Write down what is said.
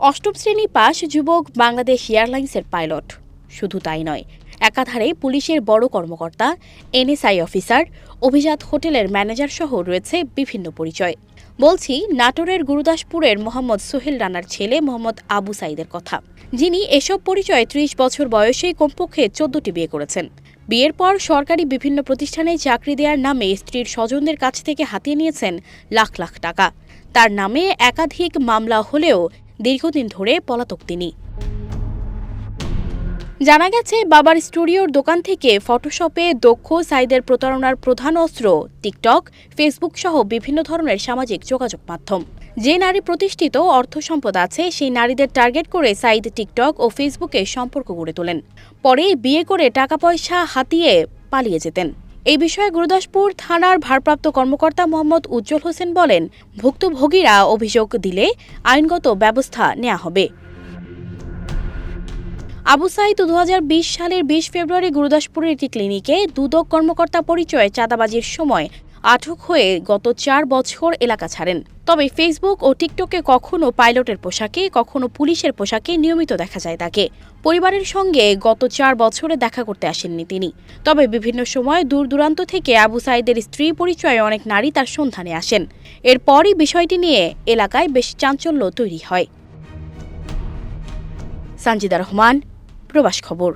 অষ্টম শ্রেণী পাস যুবক বাংলাদেশ এয়ারলাইন্সের পাইলট। শুধু তাই নয়, একাধারে পুলিশের বড় কর্মকর্তা, এনএসআই অফিসার, অভিজাত হোটেলের ম্যানেজার সহ রয়েছে বিভিন্ন পরিচয়। বলছি নাটোরের গুরুদাসপুরের মোহাম্মদ সোহেল রানার ছেলে মোহাম্মদ আবু সাইদের কথা, যিনি এসব পরিচয়ে ৩০ বছর বয়সেই কমপক্ষে ১৪টি বিয়ে করেছেন। বিয়ের পর সরকারি বিভিন্ন প্রতিষ্ঠানে চাকরি দেওয়ার নামে স্ত্রীর স্বজনদের কাছ থেকে হাতিয়ে নিয়েছেন লাখ লাখ টাকা। তার নামে একাধিক মামলা হলেও দীর্ঘদিন ধরে পলাতক তিনি। জানা গেছে, বাবার স্টুডিওর দোকান থেকে ফটোশপে দক্ষ সাইদের প্রতারণার প্রধান অস্ত্র টিকটক, ফেসবুক সহ বিভিন্ন ধরনের সামাজিক যোগাযোগ মাধ্যম। যে নারী প্রতিষ্ঠিত অর্থ সম্পদ আছে, সেই নারীদের টার্গেট করে সাইদ টিকটক ও ফেসবুকে সম্পর্ক গড়ে তোলেন। পরে বিয়ে করে টাকা পয়সা হাতিয়ে পালিয়ে যেতেন। এই বিষয়ে গুরুদাসপুর থানার ভারপ্রাপ্ত কর্মকর্তা মোহাম্মদ উজ্জ্বল হোসেন বলেন, ভুক্তভোগীরা অভিযোগ দিলে আইনগত ব্যবস্থা নেওয়া হবে। আবু সাইদ ২০২০ সালের ২০ ফেব্রুয়ারি গুরুদাসপুরের একটি ক্লিনিকে দুদক কর্মকর্তা পরিচয়ে চাঁদাবাজির সময় আটক হয়ে গত ৪ বছর এলাকা ছাড়েন। তবে ফেসবুক ও টিকটকে কখনো পাইলটের পোশাকে, কখনো পুলিশের পোশাকে নিয়মিত দেখা যায় তাকে। পরিবারের সঙ্গে গত ৪ বছরে দেখা করতে আসেননি তিনি। তবে বিভিন্ন সময় দূর দূরান্ত থেকে আবু সাইদের স্ত্রী পরিচয়ে অনেক নারী তার সন্ধানে আসেন। এরপরই বিষয়টি নিয়ে এলাকায় বেশ চাঞ্চল্য তৈরি হয়। সানজিদা রহমান, প্রবাস খবর।